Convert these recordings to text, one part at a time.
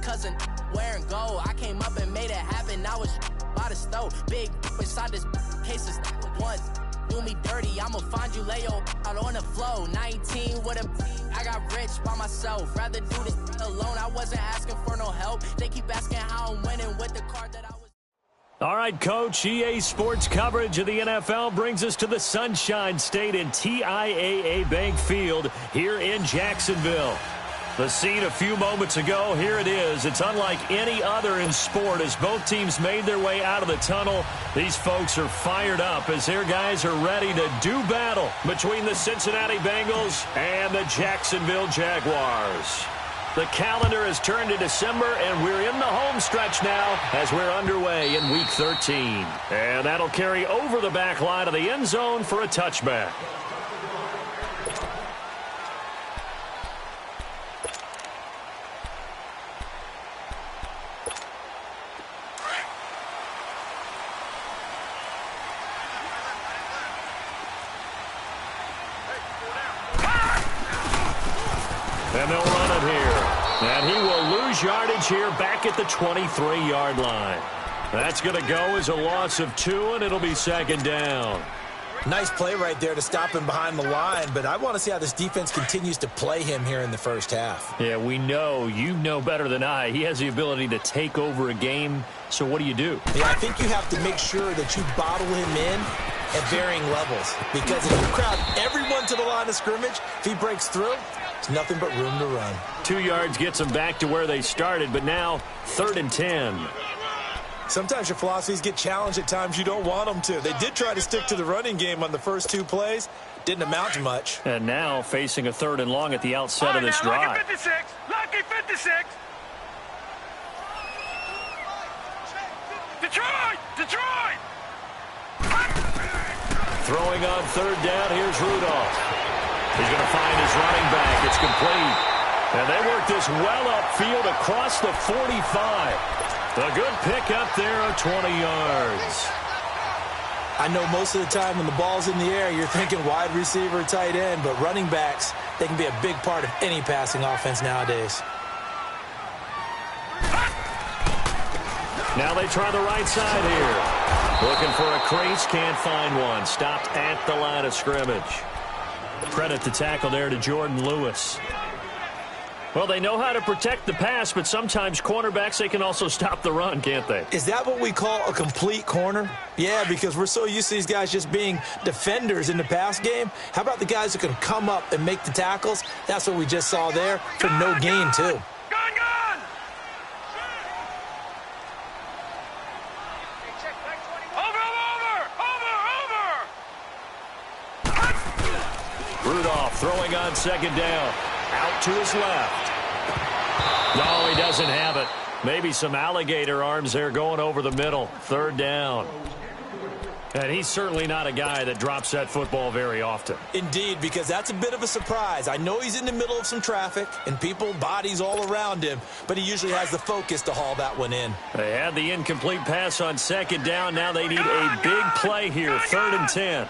cause of wearing gold. I came up and made it happen. I was by the stove. Big inside this case of once. Do me dirty, I'ma find you, lay your out on the flow. 19 with a I got rich by myself. Rather do this alone. I wasn't asking for no help. They keep asking how I'm winning with the card that I was. All right, Coach, EA Sports coverage of the NFL brings us to the Sunshine State in TIAA Bank Field here in Jacksonville. The scene a few moments ago, here it is. It's unlike any other in sport as both teams made their way out of the tunnel. These folks are fired up as their guys are ready to do battle between the Cincinnati Bengals and the Jacksonville Jaguars. The calendar has turned to December, and we're in the home stretch now as we're underway in Week 13. And that'll carry over the back line of the end zone for a touchback. And they'll run it here. And he will lose yardage here back at the 23-yard line. That's going to go as a loss of 2, and it'll be second down. Nice play right there to stop him behind the line, but I want to see how this defense continues to play him here in the first half. Yeah, we know. You know better than I. He has the ability to take over a game, so what do you do? Yeah, I think you have to make sure that you bottle him in at varying levels, because if you crowd everyone to the line of scrimmage, if he breaks through, it's nothing but room to run. 2 yards gets them back to where they started, but now 3rd and 10. Sometimes your philosophies get challenged at times you don't want them to. They did try to stick to the running game on the first 2 plays. Didn't amount to much. And now facing a 3rd and long at the outset of this drive. Lucky 56! Lucky 56! Detroit! Detroit! Throwing on 3rd down, here's Rudolph. He's going to find his running back. It's complete. And they work this well upfield across the 45. A good pick up there of 20 yards. I know most of the time when the ball's in the air, you're thinking wide receiver, tight end, but running backs, they can be a big part of any passing offense nowadays. Now they try the right side here. Looking for a crease, can't find one. Stopped at the line of scrimmage. Credit the tackle there to Jordan Lewis. Well, they know how to protect the pass, but sometimes cornerbacks, they can also stop the run, can't they? Is that what we call a complete corner? Yeah, because we're so used to these guys just being defenders in the pass game. How about the guys who can come up and make the tackles? That's what we just saw there for no gain, too. Rudolph throwing on 2nd down. Out to his left. No, he doesn't have it. Maybe some alligator arms there going over the middle. 3rd down. And he's certainly not a guy that drops that football very often. Indeed, because that's a bit of a surprise. I know he's in the middle of some traffic and people, bodies all around him, but he usually has the focus to haul that one in. They had the incomplete pass on 2nd down. Now they need a big play here. 3rd and 10.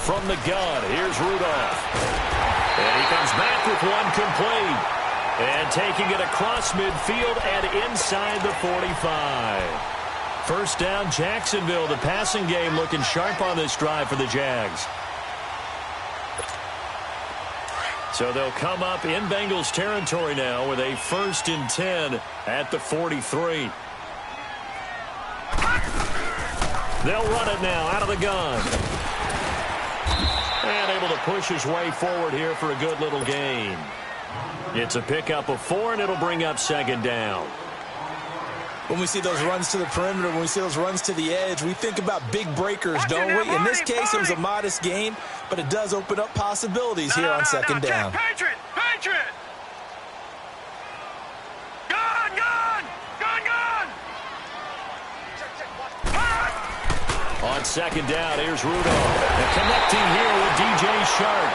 From the gun, here's Rudolph. And he comes back with one complete. And taking it across midfield and inside the 45. 1st down, Jacksonville. The passing game looking sharp on this drive for the Jags. So they'll come up in Bengals territory now with a 1st and 10 at the 43. They'll run it now out of the gun. And able to push his way forward here for a good little gain. It's a pickup of 4, and it'll bring up 2nd down. When we see those runs to the perimeter, when we see those runs to the edge, we think about big breakers, don't we? In this case, it was a modest gain, but it does open up possibilities here on 2nd down. Patriot! Patriot! Gun! Gun! Gun! Gun! On 2nd down, here's Rudolph. And connecting here with DJ Shark.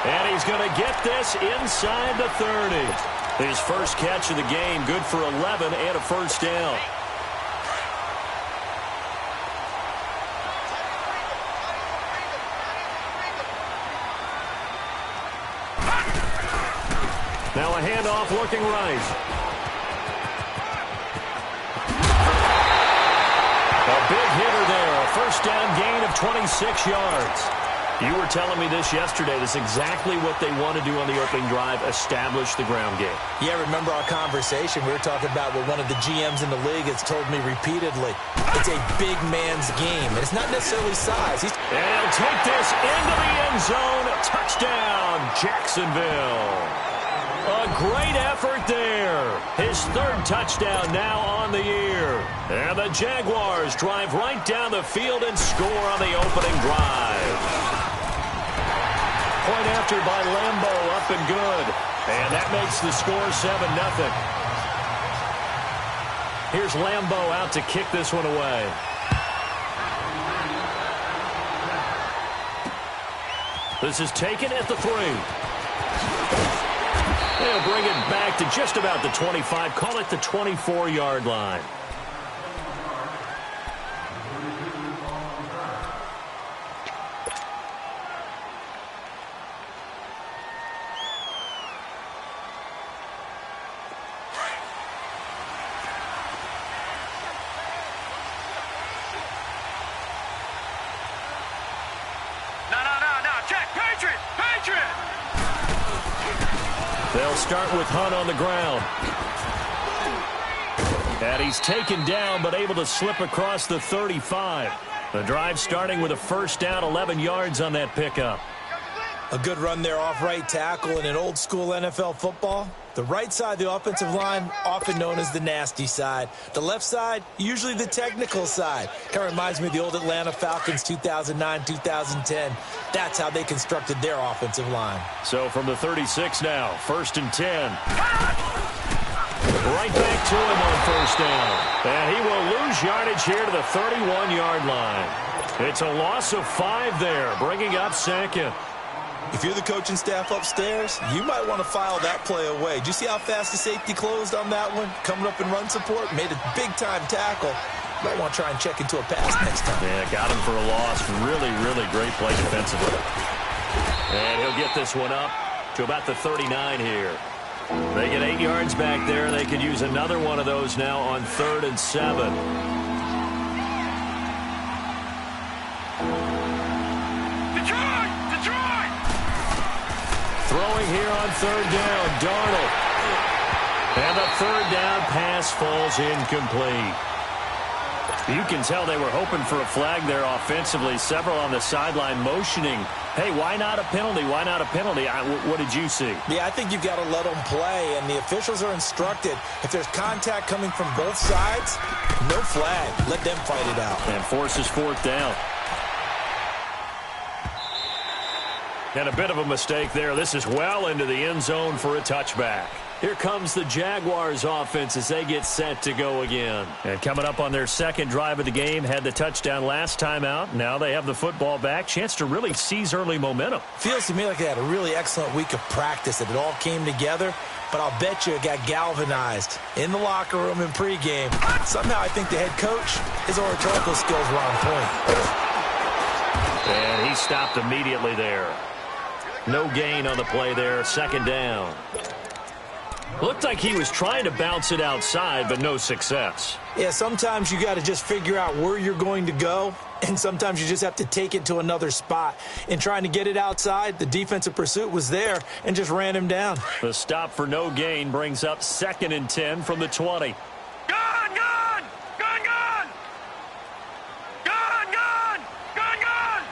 And he's going to get this inside the 30. His first catch of the game, good for 11 and a 1st down. Now a handoff looking right. A big hitter there. A first down gain of 26 yards. You were telling me this yesterday. This is exactly what they want to do on the opening drive, establish the ground game. Yeah, remember our conversation? We were talking about what one of the GMs in the league has told me repeatedly. It's a big man's game. And it's not necessarily size. And he'll take this into the end zone. Touchdown, Jacksonville. A great effort there. His third touchdown now on the year. And the Jaguars drive right down the field and score on the opening drive. Point after by Lambo, up and good. And that makes the score 7-0. Here's Lambo out to kick this one away. This is taken at the 3. They'll bring it back to just about the 25. Call it the 24-yard line. They'll start with Hunt on the ground. And he's taken down, but able to slip across the 35. The drive starting with a first down, 11 yards on that pickup. A good run there off right tackle in an old-school NFL football. The right side of the offensive line, often known as the nasty side. The left side, usually the technical side. Kind of reminds me of the old Atlanta Falcons 2009-2010. That's how they constructed their offensive line. So from the 36 now, 1st and 10. Right back to him on first down. And he will lose yardage here to the 31-yard line. It's a loss of 5 there, bringing up second. If you're the coaching staff upstairs, you might want to file that play away. Do you see how fast the safety closed on that one? Coming up in run support, made a big-time tackle. Might want to try and check into a pass next time. Yeah, got him for a loss. Really, really great play defensively. And he'll get this one up to about the 39 here. They get 8 yards back there. They could use another one of those now on 3rd and 7. Throwing here on 3rd down, Darnold. And the 3rd down pass falls incomplete. You can tell they were hoping for a flag there offensively. Several on the sideline motioning, hey, why not a penalty? Why not a penalty? What did you see? Yeah, I think you've got to let them play, and the officials are instructed. If there's contact coming from both sides, no flag. Let them fight it out. And forces 4th down. And a bit of a mistake there. This is well into the end zone for a touchback. Here comes the Jaguars offense as they get set to go again. And coming up on their second drive of the game, had the touchdown last time out. Now they have the football back. Chance to really seize early momentum. Feels to me like they had a really excellent week of practice, that it all came together. But I'll bet you it got galvanized in the locker room in pregame. Somehow I think the head coach, his oratorical skills were on point. And he stopped immediately there. No gain on the play there. 2nd down. Looked like he was trying to bounce it outside, but no success. Yeah, sometimes you got to just figure out where you're going to go, and sometimes you just have to take it to another spot. In trying to get it outside, the defensive pursuit was there and just ran him down. The stop for no gain brings up 2nd and 10 from the 20. Gun, gun! Gun, gun! Gun, gun! Gun, gun!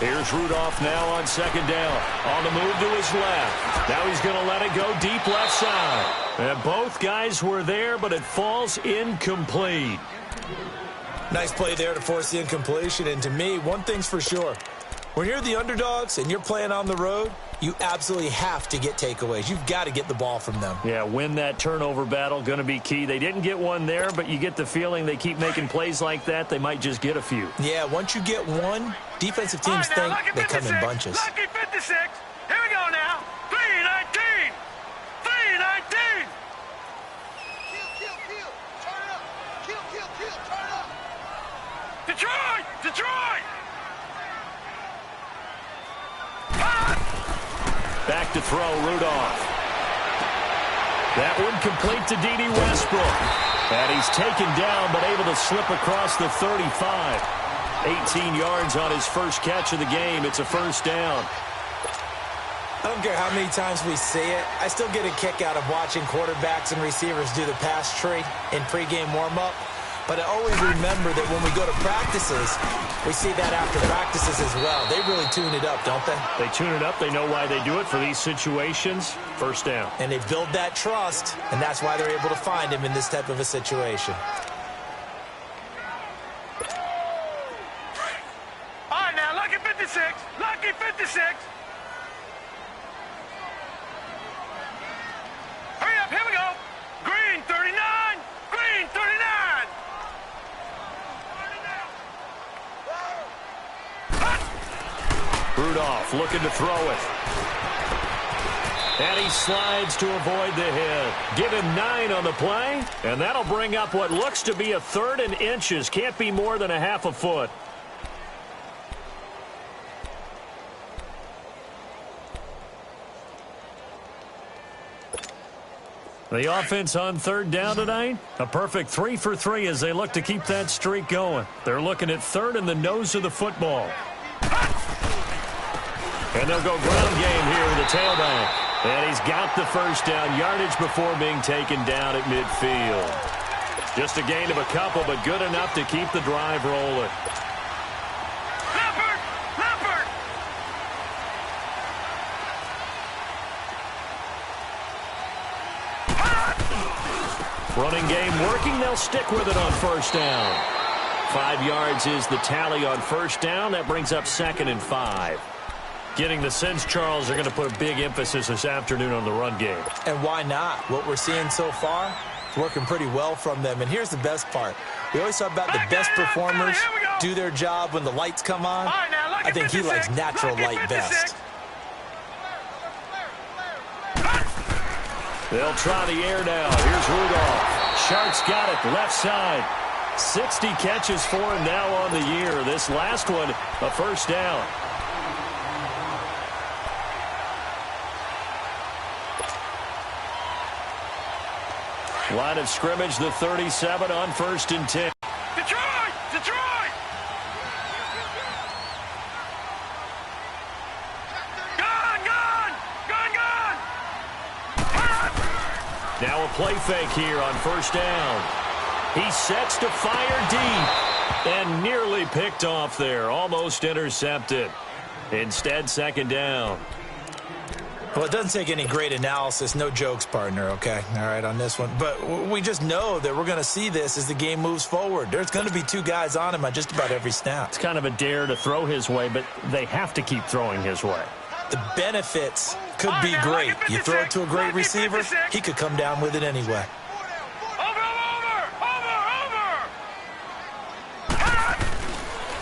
Here's Rudolph now on 2nd down. On the move to his left. Now he's going to let it go deep left side. And both guys were there, but it falls incomplete. Nice play there to force the incompletion. And to me, one thing's for sure. When you're the underdogs and you're playing on the road, you absolutely have to get takeaways. You've got to get the ball from them. Yeah, win that turnover battle, going to be key. They didn't get one there, but you get the feeling they keep making plays like that, they might just get a few. Yeah, once you get one, defensive teams think they come in bunches. Lucky 56. Here we go now. 319. 319. Kill. Turn it up. Kill. Turn it up. Detroit. Back to throw, Rudolph. That one complete to D.D. Westbrook. And he's taken down, but able to slip across the 35. 18 yards on his first catch of the game. It's a first down. I don't care how many times we say it, I still get a kick out of watching quarterbacks and receivers do the pass tree in pregame warm-up. But I always remember that when we go to practices, we see that after practices as well. They really tune it up, don't they? They tune it up. They know why they do it for these situations. First down. And they build that trust, and that's why they're able to find him in this type of a situation. All right, now, lucky 56. Lucky 56. Hurry up, here we go. Green 39. Green 39. Rudolph looking to throw it. And he slides to avoid the hit. Give him 9 on the play, and that'll bring up what looks to be a 3rd and inches. Can't be more than a half a foot. The offense on 3rd down tonight, a perfect 3 for 3 as they look to keep that streak going. They're looking at 3rd in the nose of the football. And they'll go ground game here with the tailback. And he's got the first down yardage before being taken down at midfield. Just a gain of a couple, but good enough to keep the drive rolling. Leopard! Leopard! Running game working. They'll stick with it on first down. 5 yards is the tally on first down. That brings up 2nd and 5. Getting the sense, Charles, they're going to put a big emphasis this afternoon on the run game. And why not? What we're seeing so far is working pretty well from them. And here's the best part. We always talk about the best performers do their job when the lights come on. I think he likes natural light best. They'll try the air now. Here's Rudolph. Shark's got it left side. 60 catches for him now on the year. This last one, a first down. Line of scrimmage, the 37 on 1st and 10. Detroit! Detroit! Gone! Gone! Gone! Gone! Now a play fake here on first down. He sets to fire deep and nearly picked off there. Almost intercepted. Instead, 2nd down. Well, it doesn't take any great analysis. No jokes, partner, okay? All right, on this one. But we just know that we're going to see this as the game moves forward. There's going to be 2 guys on him on just about every snap. It's kind of a dare to throw his way, but they have to keep throwing his way. The benefits could be great. You throw it to a great receiver, he could come down with it anyway.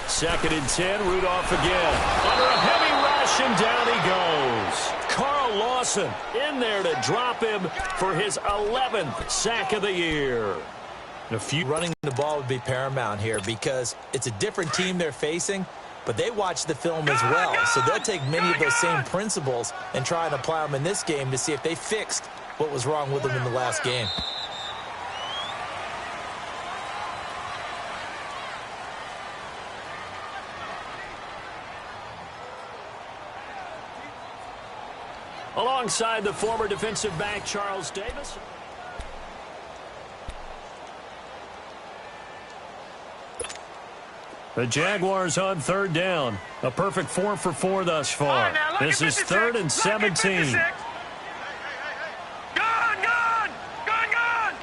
Second and 10, Rudolph again. Under a heavy rush, and down he goes. Carl Lawson in there to drop him for his 11th sack of the year. Running the ball would be paramount here because it's a different team they're facing, but they watch the film as well. So they'll take many of those same principles and try and apply them in this game to see if they fixed what was wrong with them in the last game. Alongside the former defensive back, Charles Davis. The Jaguars on 3rd down. A perfect 4 for 4 thus far. This is 3rd and 17. Gone, gone, gone, gone.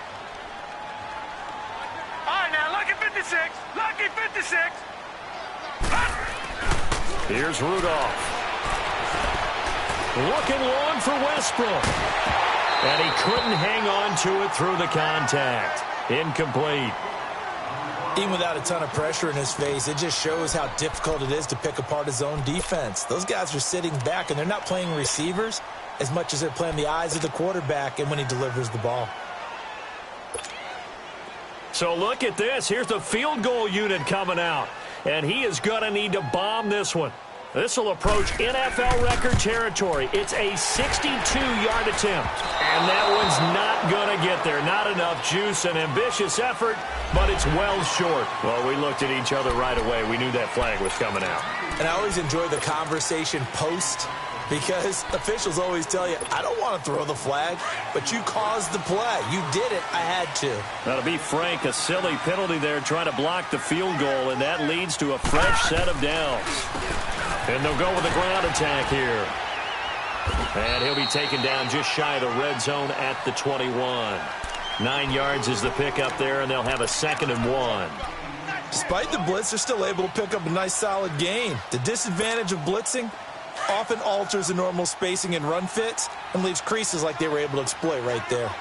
All right, now, lucky 56, lucky 56. Here's Rudolph. Looking long for Westbrook. And he couldn't hang on to it through the contact. Incomplete. Even without a ton of pressure in his face, it just shows how difficult it is to pick apart his own defense. Those guys are sitting back, and they're not playing receivers as much as they're playing the eyes of the quarterback and when he delivers the ball. So look at this. Here's the field goal unit coming out. And he is going to need to bomb this one. This will approach NFL record territory. It's a 62-yard attempt. And that one's not going to get there. Not enough juice, an ambitious effort, but it's well short. Well, we looked at each other right away. We knew that flag was coming out. And I always enjoy the conversation post, because officials always tell you, I don't want to throw the flag, but you caused the play. You did it. I had to. Now, to be frank, a silly penalty there trying to block the field goal, and that leads to a fresh set of downs. And they'll go with a ground attack here. And he'll be taken down just shy of the red zone at the 21. 9 yards is the pickup there, and they'll have a 2nd and 1. Despite the blitz, they're still able to pick up a nice, solid gain. The disadvantage of blitzing often alters the normal spacing and run fits and leaves creases like they were able to exploit right there.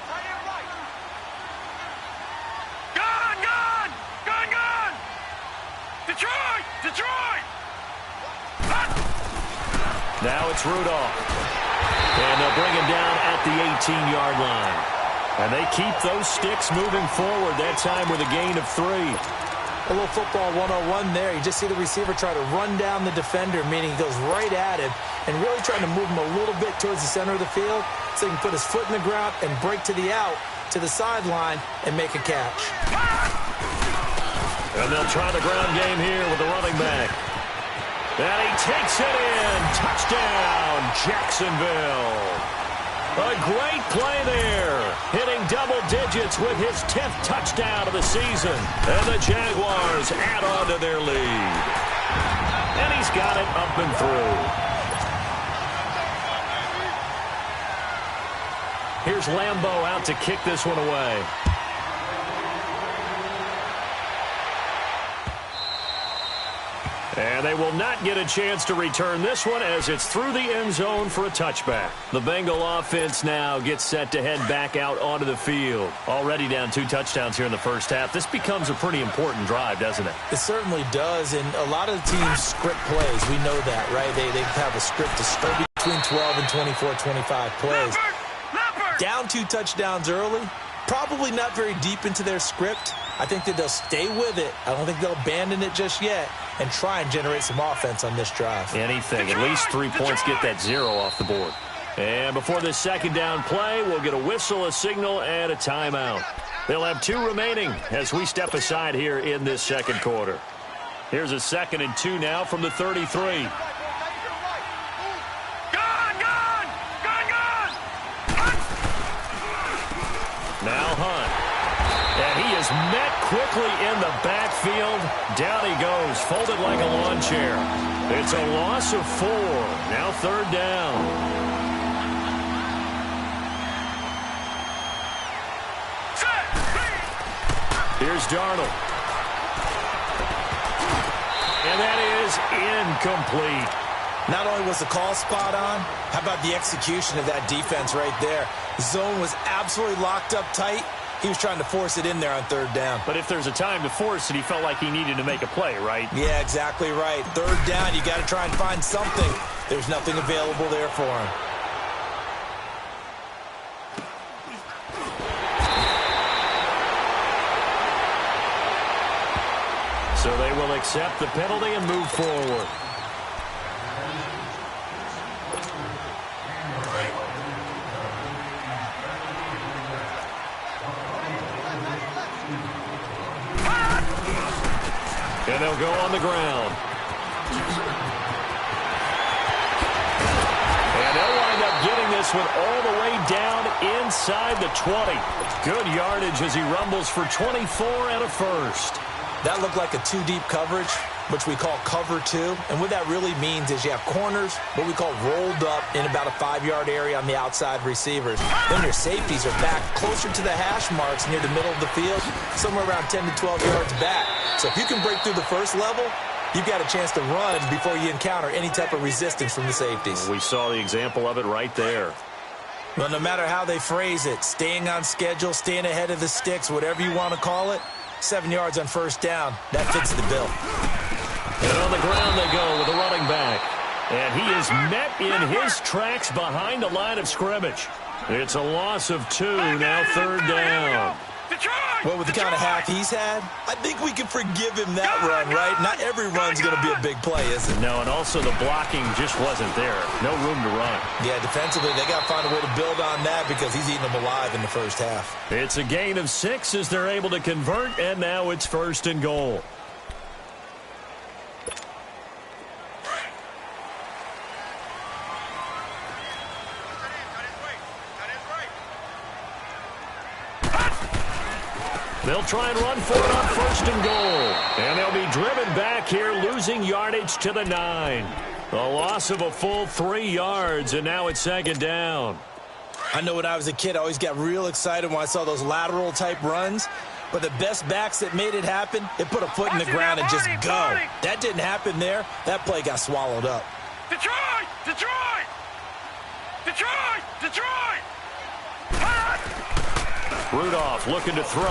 Gone! Detroit! Now it's Rudolph. And they'll bring him down at the 18-yard line. And they keep those sticks moving forward, that time with a gain of 3. A little football 101 there. You just see the receiver try to run down the defender, meaning he goes right at him and really trying to move him a little bit towards the center of the field so he can put his foot in the ground and break to the out, to the sideline, and make a catch. And they'll try the ground game here with the running back. And he takes it in. Touchdown, Jacksonville. A great play there. Hitting double digits with his 10th touchdown of the season. And the Jaguars add on to their lead. And he's got it up and through. Here's Lambeau out to kick this one away. And they will not get a chance to return this one as it's through the end zone for a touchback. The Bengal offense now gets set to head back out onto the field. Already down 2 touchdowns here in the first half. This becomes a pretty important drive, doesn't it? It certainly does, and a lot of the teams script plays. We know that, right? They have a script to score between 12 and 24, 25 plays. Down 2 touchdowns early, probably not very deep into their script. I think that they'll stay with it. I don't think they'll abandon it just yet and try and generate some offense on this drive. Anything. At least 3 points, get that 0 off the board. And before this second down play, we'll get a whistle, a signal, and a timeout. They'll have 2 remaining as we step aside here in this second quarter. Here's a 2nd and 2 now from the 33. Now Hunt. And he is met quickly in the backfield. Down he goes, folded like a lawn chair. It's a loss of 4. Now 3rd down. Here's Darnold. And that is incomplete. Not only was the call spot on, how about the execution of that defense right there? The zone was absolutely locked up tight. He was trying to force it in there on 3rd down. But if there's a time to force it, he felt like he needed to make a play, right? Yeah, exactly right. 3rd down, you got to try and find something. There's nothing available there for him. So they will accept the penalty and move forward. And they'll go on the ground. And they'll wind up getting this one all the way down inside the 20. Good yardage as he rumbles for 24 and a first. That looked like a 2-deep coverage, which we call cover 2. And what that really means is you have corners, what we call rolled up in about a 5-yard area on the outside receivers. Then your safeties are back closer to the hash marks near the middle of the field, somewhere around 10 to 12 yards back. So if you can break through the first level, you've got a chance to run before you encounter any type of resistance from the safeties. We saw the example of it right there. Well, no matter how they phrase it, staying on schedule, staying ahead of the sticks, whatever you want to call it, 7 yards on 1st down. That fits the bill. And on the ground they go with the running back. And he is met in his tracks behind the line of scrimmage. It's a loss of 2, now 3rd down. Well, with the kind of half he's had, I think we can forgive him that run, right? Not every run's going to be a big play, is it? No, and also the blocking just wasn't there. No room to run. Yeah, defensively, they got to find a way to build on that because he's eating them alive in the first half. It's a gain of 6 as they're able to convert, and now it's 1st and goal. They'll try and run for it on 1st and goal. And they'll be driven back here, losing yardage to the 9. A loss of a full 3 yards, and now it's 2nd down. I know when I was a kid, I always got real excited when I saw those lateral-type runs. But the best backs that made it happen, they put a foot in the ground and just go. That didn't happen there. That play got swallowed up. Detroit! Detroit! Detroit! Detroit! Rudolph looking to throw.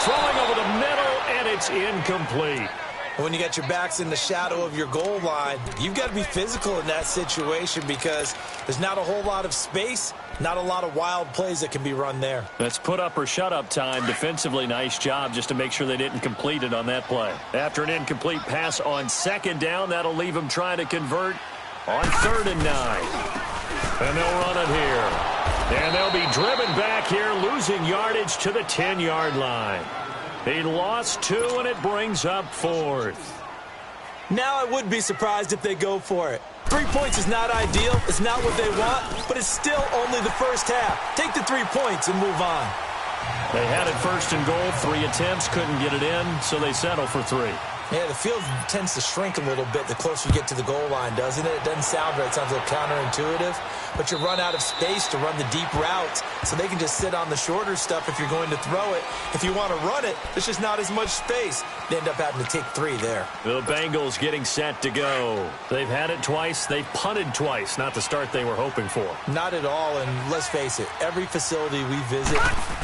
Throwing over the middle, and it's incomplete. When you got your backs in the shadow of your goal line, you've got to be physical in that situation because there's not a whole lot of space, not a lot of wild plays that can be run there. That's put up or shut up time. Defensively, nice job just to make sure they didn't complete it on that play. After an incomplete pass on 2nd down, that'll leave them trying to convert on 3rd and 9. And they'll run it here. And they'll be driven back here, losing yardage to the 10-yard line. He lost 2, and it brings up 4th. Now I would be surprised if they go for it. 3 points is not ideal. It's not what they want, but it's still only the first half. Take the 3 points and move on. They had it 1st and goal. 3 attempts, couldn't get it in, so they settle for 3. Yeah, the field tends to shrink a little bit the closer you get to the goal line, doesn't it? It doesn't sound right. It sounds a little counterintuitive. But you run out of space to run the deep routes, so they can just sit on the shorter stuff if you're going to throw it. If you want to run it, there's just not as much space. They end up having to take 3 there. The Bengals getting set to go. They've had it twice. They've punted twice. Not the start they were hoping for. Not at all, and let's face it, every facility we visit,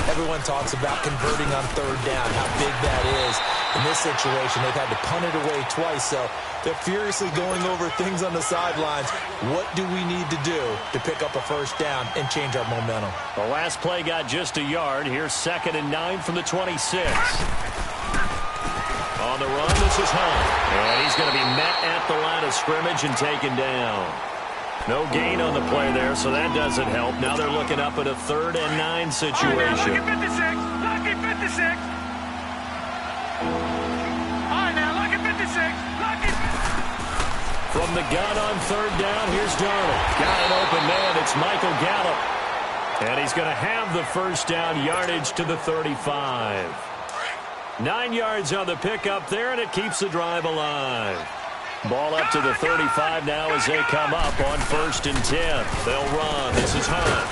everyone talks about converting on 3rd down, how big that is. In this situation, they've had to punt it away twice, so they're furiously going over things on the sidelines. What do we need to do to pick up a 1st down and change our momentum? The last play got just a yard. Here's 2nd and 9 from the 26. On the run, this is Hunt. And he's going to be met at the line of scrimmage and taken down. No gain on the play there, so that doesn't help. Now they're looking up at a 3rd and 9 situation. Lucky 56. From the gun on 3rd down, here's Darnold. Got an open man. It's Michael Gallup. And he's going to have the 1st down yardage to the 35. 9 yards on the pickup there, and it keeps the drive alive. Ball up to the 35 now as they come up on 1st and 10. They'll run. This is Hunt.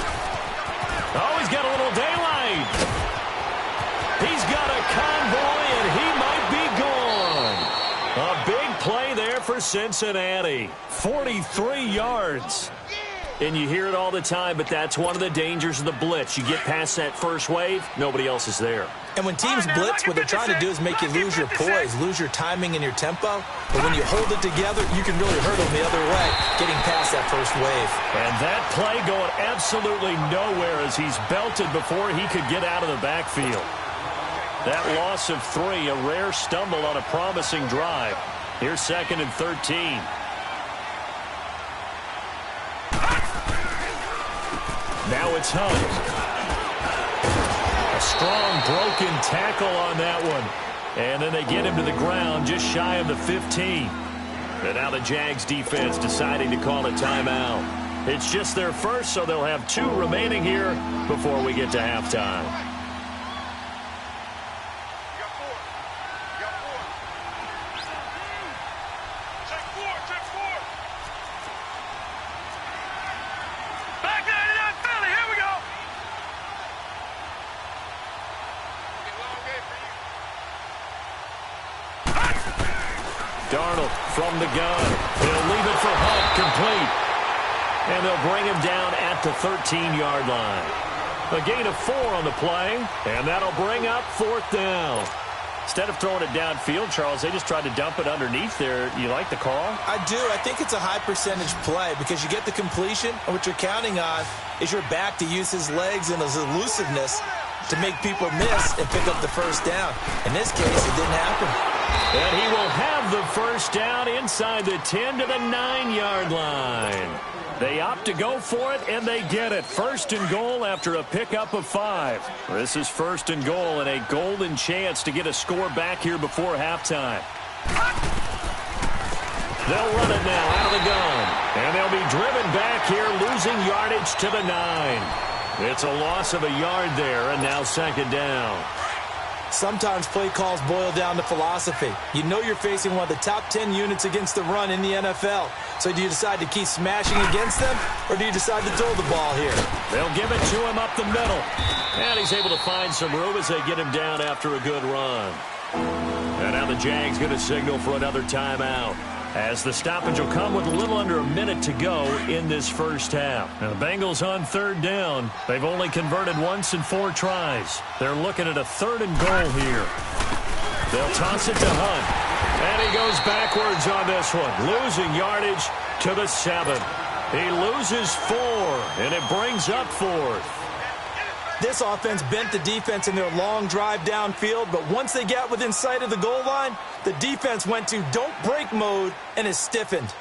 Oh, he's got a little daylight. He's got a convoy, and he might be gone. A big play there for Cincinnati. 43 yards. And you hear it all the time, but that's one of the dangers of the blitz. You get past that first wave, nobody else is there. And when teams blitz, what they're trying to do is make you lose your poise, lose your timing and your tempo. But when you hold it together, you can really hurt them the other way, getting past that first wave. And that play going absolutely nowhere as he's belted before he could get out of the backfield. That loss of 3, a rare stumble on a promising drive. Here's 2nd and 13. Now it's Hunt. A strong broken tackle on that one. And then they get him to the ground just shy of the 15. And now the Jags defense deciding to call a timeout. It's just their first, so they'll have 2 remaining here before we get to halftime. Darnold from the gun. He'll leave it for Hunt, complete. And they'll bring him down at the 13-yard line. A gain of 4 on the play, and that'll bring up 4th down. Instead of throwing it downfield, Charles, they just tried to dump it underneath there. You like the call? I do. I think it's a high-percentage play because you get the completion, and what you're counting on is your back to use his legs and his elusiveness. to make people miss and pick up the first down. In this case, it didn't happen. And he will have the first down inside the 10 to the 9-yard line. They opt to go for it, and they get it. First and goal after a pickup of 5. This is first and goal and a golden chance to get a score back here before halftime. They'll run it now out of the gun. And they'll be driven back here, losing yardage to the 9. It's a loss of a yard there, and now second down. Sometimes play calls boil down to philosophy. You know you're facing one of the top 10 units against the run in the NFL. So do you decide to keep smashing against them, or do you decide to throw the ball here? They'll give it to him up the middle. And he's able to find some room as they get him down after a good run. And now the Jags going to signal for another timeout, as the stoppage will come with a little under a minute to go in this first half. Now the Bengals on third down. They've only converted once in 4 tries. They're looking at a third and goal here. They'll toss it to Hunt. And he goes backwards on this one, losing yardage to the 7. He loses 4, and it brings up 4th. This offense bent the defense in their long drive downfield, but once they got within sight of the goal line, the defense went to don't break mode and is stiffened.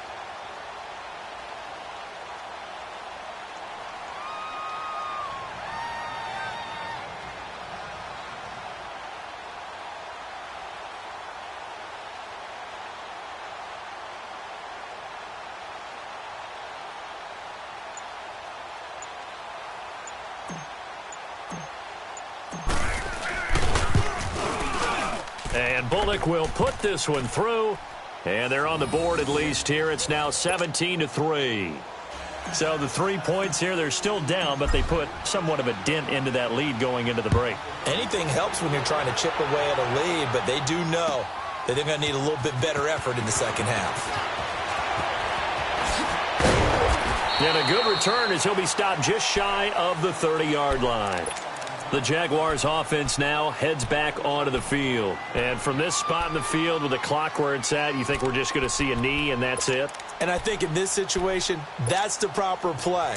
And Bullock will put this one through. And they're on the board at least here. It's now 17-3. So the 3 points here, they're still down, but they put somewhat of a dent into that lead going into the break. Anything helps when you're trying to chip away at a lead, but they do know that they're going to need a little bit better effort in the second half. And a good return as he'll be stopped just shy of the 30-yard line. The Jaguars offense now heads back onto the field. And from this spot in the field with the clock where it's at, you think we're just going to see a knee and that's it? And I think in this situation, that's the proper play.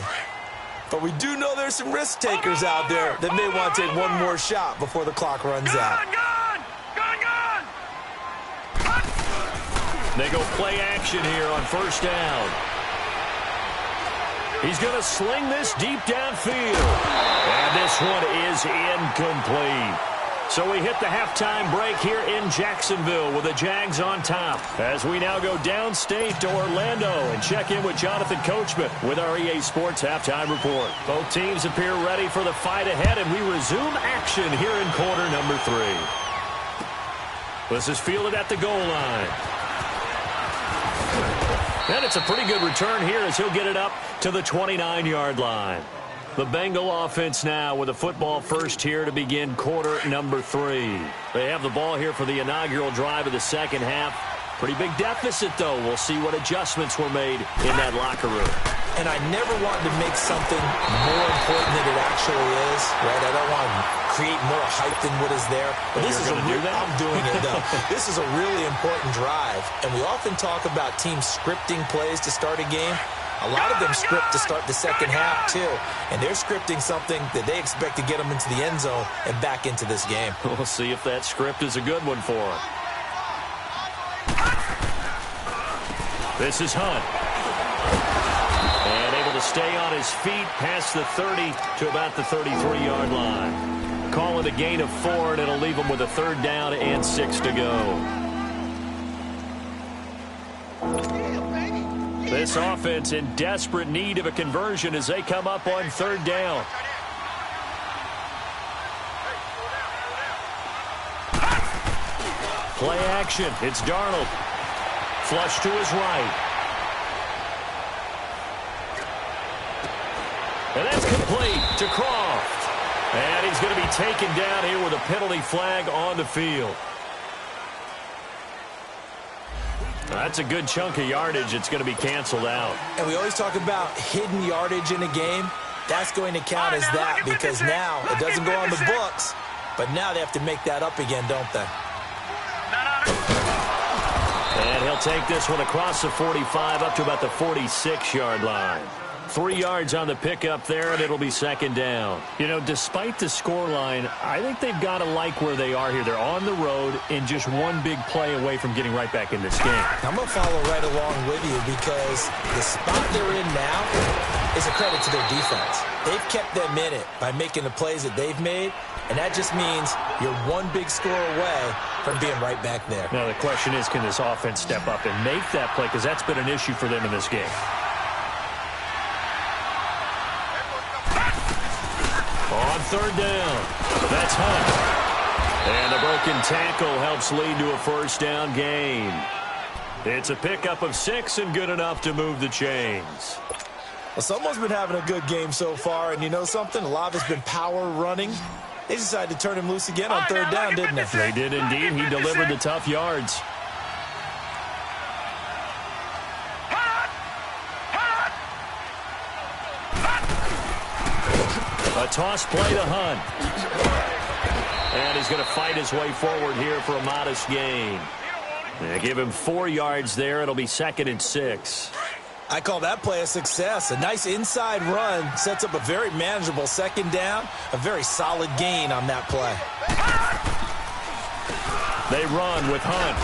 But we do know there's some risk takers out there that may want to take one more shot before the clock runs out. They go play action here on first down. He's going to sling this deep downfield. And this one is incomplete. So we hit the halftime break here in Jacksonville with the Jags on top. As we now go downstate to Orlando and check in with Jonathan Coachman with our EA Sports Halftime Report. Both teams appear ready for the fight ahead, and we resume action here in quarter number 3. This is fielded at the goal line. And it's a pretty good return here as he'll get it up to the 29-yard line. The Bengal offense now with a football first here to begin quarter number 3. They have the ball here for the inaugural drive of the second half. Pretty big deficit, though. We'll see what adjustments were made in that locker room. And I never wanted to make something more important than it actually is, right? I don't want to create more hype than what is there. But this is I'm doing it, though. This is a really important drive. And we often talk about teams scripting plays to start a game. A lot of them script to start the second half, too. And they're scripting something that they expect to get them into the end zone and back into this game. We'll see if that script is a good one for them. This is Hunt. And able to stay on his feet past the 30 to about the 33-yard line. Call it a gain of 4, and it'll leave him with a third down and 6 to go. This offense in desperate need of a conversion as they come up on third down. Play action. It's Darnold. Flush to his right. And that's complete to Croft. And he's going to be taken down here with a penalty flag on the field. That's a good chunk of yardage. It's going to be canceled out. And we always talk about hidden yardage in a game. That's going to count as that because now it doesn't go on the books. But now they have to make that up again, don't they? And he'll take this one across the 45 up to about the 46-yard line. 3 yards on the pickup there, and it'll be second down. You know, despite the scoreline, I think they've got to like where they are here. They're on the road and just one big play away from getting right back in this game. I'm going to follow right along with you because the spot they're in now is a credit to their defense. They've kept them in it by making the plays that they've made, and that just means you're one big score away from being right back there. Now the question is, can this offense step up and make that play? Because that's been an issue for them in this game. On third down, that's Hunt. And the broken tackle helps lead to a first down gain. It's a pickup of 6 and good enough to move the chains. Well, someone's been having a good game so far, and you know something? A lot of it's been power running. They decided to turn him loose again on third down, didn't they? They did indeed. He delivered the tough yards. A toss play to Hunt. And he's going to fight his way forward here for a modest gain. They give him 4 yards there. It'll be 2nd and 6. I call that play a success. A nice inside run sets up a very manageable second down. A very solid gain on that play. They run with Hunt.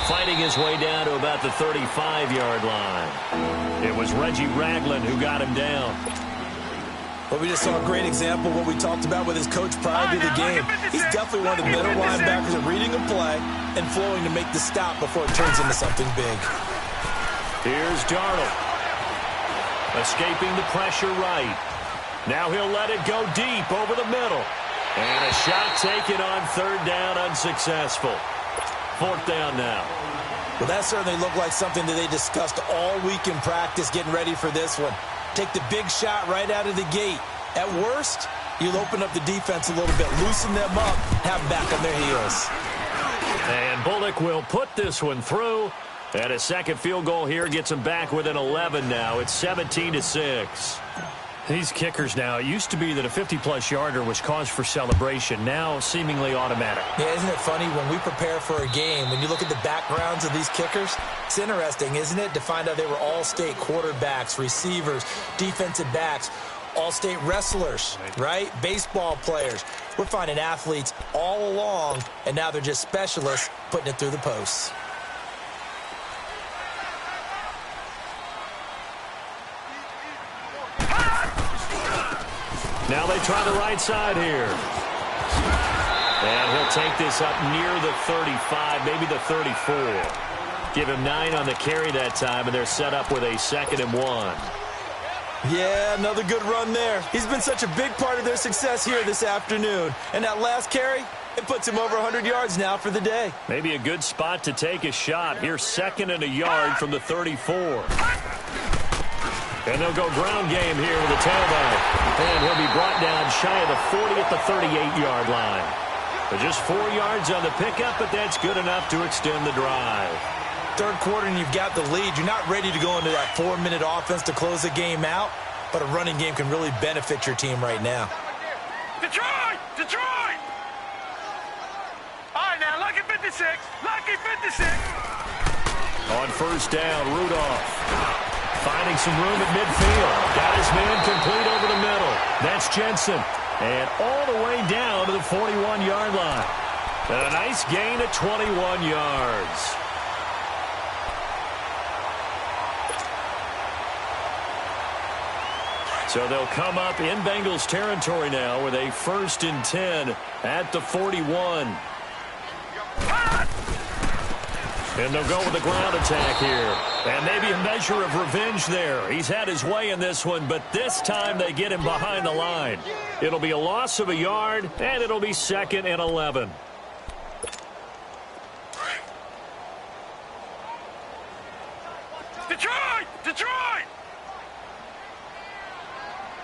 Fighting his way down to about the 35-yard line. It was Reggie Ragland who got him down. Well, we just saw a great example of what we talked about with his coach prior to the game. He's definitely one of the middle linebackers at reading a play and flowing to make the stop before it turns into something big. Here's Darnold. Escaping the pressure right. Now he'll let it go deep over the middle. And a shot taken on third down, unsuccessful. 4th down now. Well, that certainly looked like something that they discussed all week in practice getting ready for this one. Take the big shot right out of the gate. At worst, you'll open up the defense a little bit, loosen them up, have them back on their heels. And Bullock will put this one through. And a second field goal here gets him back within 11 now. It's 17-6. These kickers now, it used to be that a 50-plus yarder was cause for celebration. Now seemingly automatic. Yeah, isn't it funny when we prepare for a game, when you look at the backgrounds of these kickers, it's interesting, isn't it, to find out they were all-state quarterbacks, receivers, defensive backs, all-state wrestlers, right? Baseball players. We're finding athletes all along, and now they're just specialists putting it through the posts. Now they try the right side here. And he'll take this up near the 35, maybe the 34. Give him 9 on the carry that time, and they're set up with a 2nd and 1. Yeah, another good run there. He's been such a big part of their success here this afternoon. And that last carry, it puts him over 100 yards now for the day. Maybe a good spot to take a shot. Here's 2nd and a yard from the 34. And they'll go ground game here with a tailback. And he'll be brought down shy of the 40 at the 38-yard line. But just 4 yards on the pickup, but that's good enough to extend the drive. Third quarter and you've got the lead. You're not ready to go into that 4-minute offense to close the game out, but a running game can really benefit your team right now. Detroit! Detroit! All right, now, lucky 56. Lucky 56. On first down, Rudolph. Finding some room at midfield. Got his man complete over the middle. That's Jensen. And all the way down to the 41-yard line. And a nice gain of 21 yards. So they'll come up in Bengals territory now with a 1st and 10 at the 41. And they'll go with the ground attack here. And maybe a measure of revenge there. He's had his way in this one, but this time they get him behind the line. It'll be a loss of a yard, and it'll be 2nd and 11. Detroit! Detroit!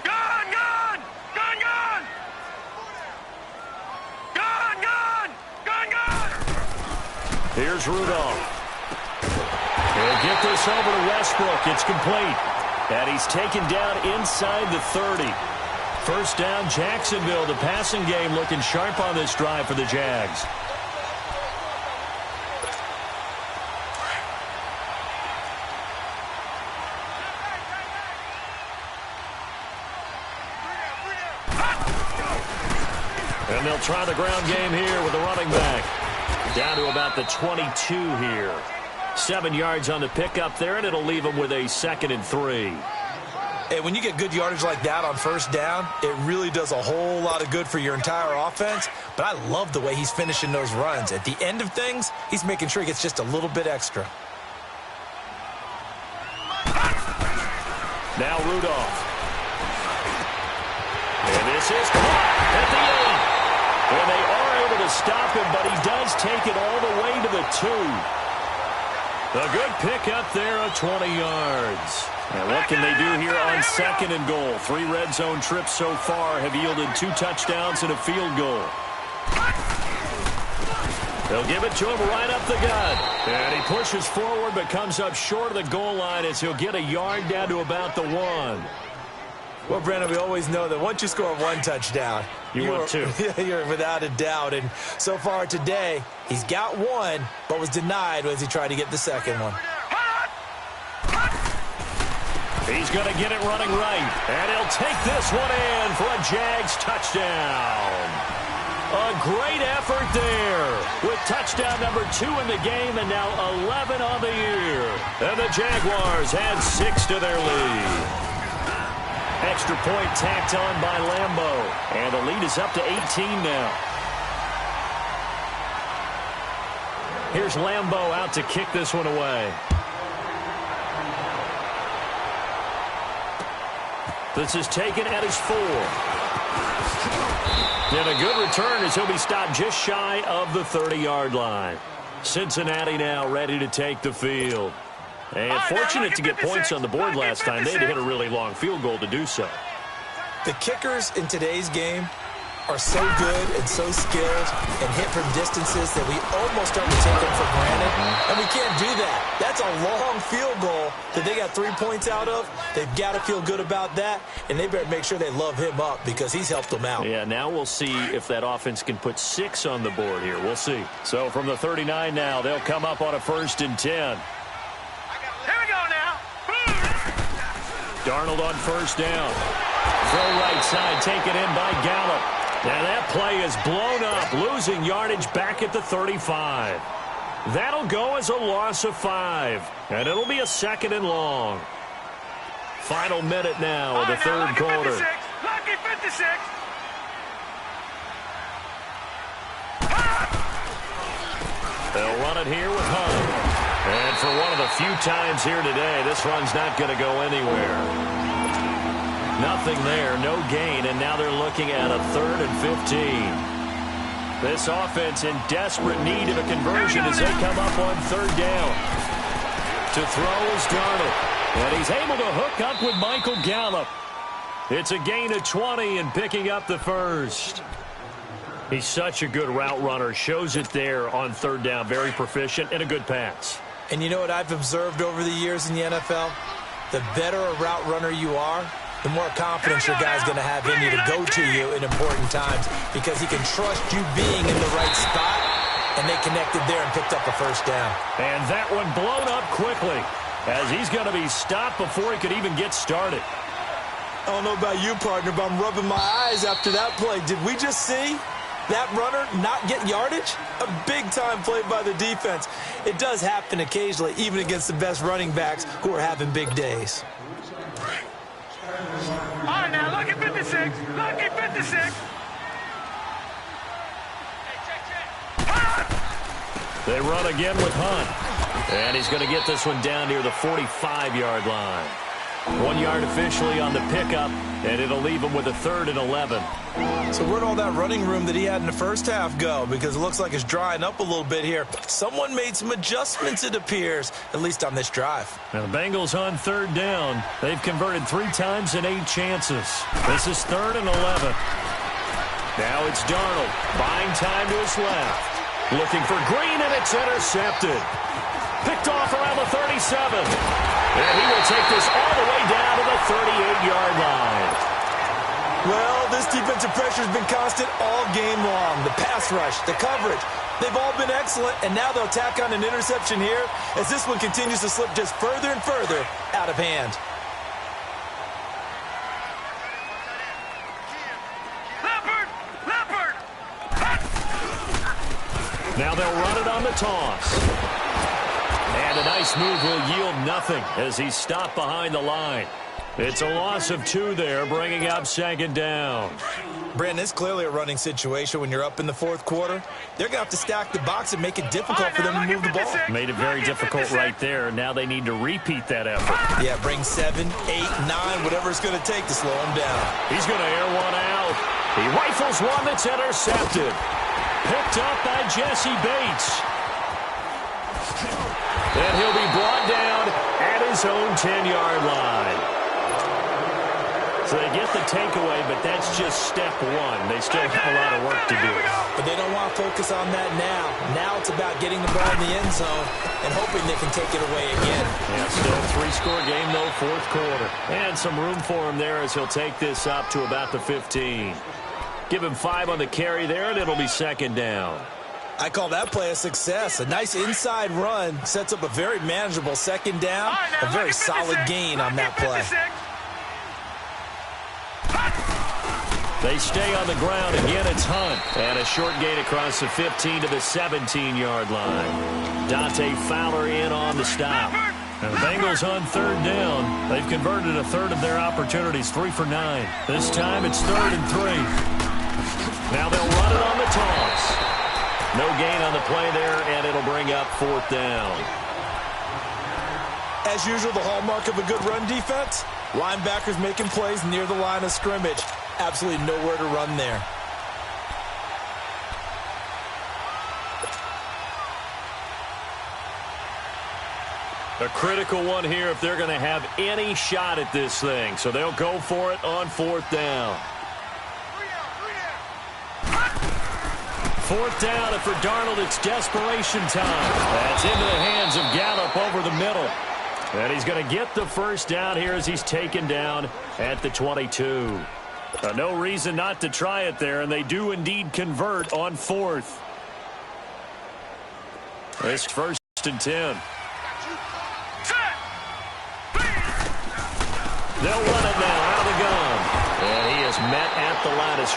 Gone! Gone! Gone! Gone! Gone! Gone! Gone! Gone! Here's Rudolph. He'll get this over to Westbrook. It's complete. And he's taken down inside the 30. First down, Jacksonville. The passing game looking sharp on this drive for the Jags. And they'll try the ground game here with the running back. Down to about the 22 here. 7 yards on the pickup there, and it'll leave them with a 2nd and 3. Hey, when you get good yardage like that on first down, it really does a whole lot of good for your entire offense. But I love the way he's finishing those runs. At the end of things, he's making sure he gets just a little bit extra. Now Rudolph. And this is caught at the 8. And they are able to stop him, but he does take it all the way to the 2. A good pick up there of 20 yards. And what can they do here on 2nd and goal? 3 red zone trips so far have yielded 2 touchdowns and a field goal. They'll give it to him right up the gut. And he pushes forward but comes up short of the goal line as he'll get a yard down to about the 1. Well, Brandon, we always know that once you score 1 touchdown, want 2. You're without a doubt. And so far today, he's got 1, but was denied as he tried to get the 2nd one. He's going to get it running right. And he'll take this one in for a Jags touchdown. A great effort there with touchdown number 2 in the game and now 11 on the year. And the Jaguars add 6 to their lead. Extra point tacked on by Lambeau. And the lead is up to 18 now. Here's Lambeau out to kick this one away. This is taken at his 4. And a good return as he'll be stopped just shy of the 30-yard line. Cincinnati now ready to take the field. And fortunate to get points on the board last time. They had to hit a really long field goal to do so. The kickers in today's game are so good and so skilled and hit from distances that we almost start to take them for granted. And we can't do that. That's a long field goal that they got 3 points out of. They've got to feel good about that, and they better make sure they love him up because he's helped them out. Yeah, now we'll see if that offense can put 6 on the board here. We'll see. So from the 39 now, they'll come up on a 1st and 10. Here we go now. Darnold on 1st down. Throw right side, taken in by Gallup. And that play is blown up, losing yardage back at the 35. That'll go as a loss of 5. And it'll be a 2nd and long. Final minute now of the third quarter. Lucky 56. They'll run it here with Hunt. And for one of the few times here today, this run's not going to go anywhere. Nothing there, no gain, and now they're looking at a 3rd and 15. This offense in desperate need of a conversion as they come up on 3rd down. To throw is Darnold, and he's able to hook up with Michael Gallup. It's a gain of 20 and picking up the 1st. He's such a good route runner, shows it there on 3rd down, very proficient and a good pass. And you know what I've observed over the years in the NFL? The better a route runner you are, the more confidence your guy's going to have in you to go to you in important times because he can trust you being in the right spot, and they connected there and picked up a 1st down. And that one blown up quickly as he's going to be stopped before he could even get started. I don't know about you, partner, but I'm rubbing my eyes after that play. Did we just see that runner not get yardage? A big-time play by the defense. It does happen occasionally, even against the best running backs who are having big days. All right, now, lucky 56. Lucky 56. They run again with Hunt. And he's going to get this one down near the 45-yard line. 1 yard officially on the pickup, and it'll leave him with a 3rd and 11. So where'd all that running room that he had in the first half go? Because it looks like it's drying up a little bit here. Someone made some adjustments, it appears, at least on this drive. Now the Bengals on 3rd down. They've converted 3 times in 8 chances. This is 3rd and 11. Now it's Darnold, buying time to his left. Looking for Green, and it's intercepted. Picked off around the 37. And he will take this all the way down to the 38-yard line. Well, this defensive pressure has been constant all game long. The pass rush, the coverage, they've all been excellent, and now they'll tack on an interception here as this one continues to slip just further and further out of hand. Leopard! Now they'll run it on the toss. And a nice move will yield nothing as he's stopped behind the line. It's a loss of 2 there, bringing up second down. Brandon, it's clearly a running situation when you're up in the fourth quarter. They're going to have to stack the box and make it difficult for them to move the ball. Made it very difficult right there. Now they need to repeat that effort. Yeah, bring 7, 8, 9, whatever it's going to take to slow him down. He's going to air one out. He rifles one that's intercepted. Picked up by Jesse Bates. And he'll be brought down at his own 10-yard line. So they get the takeaway, but that's just step 1. They still have a lot of work to do. But they don't want to focus on that now. Now it's about getting the ball in the end zone and hoping they can take it away again. Yeah, still 3-score game, though, fourth quarter. And some room for him there as he'll take this up to about the 15. Give him 5 on the carry there, and it'll be second down. I call that play a success. A nice inside run sets up a very manageable second down. A very solid gain on that play. They stay on the ground. Again, it's Hunt. And a short gain across the 15 to the 17-yard line. Dante Fowler in on the stop. And the Bengals on third down. They've converted a third of their opportunities, 3 for 9. This time it's 3rd and 3. Now they'll run it on the toss. No gain on the play there, and it'll bring up 4th down. As usual, the hallmark of a good run defense, linebackers making plays near the line of scrimmage. Absolutely nowhere to run there. A critical one here if they're going to have any shot at this thing. So they'll go for it on 4th down. 4th down, and for Darnold, it's desperation time. That's into the hands of Gallup over the middle. And he's going to get the first down here as he's taken down at the 22. No reason not to try it there, and they do indeed convert on 4th. This 1st and 10. They'll run it now out of the gun. And he is met at the line of scrimmage.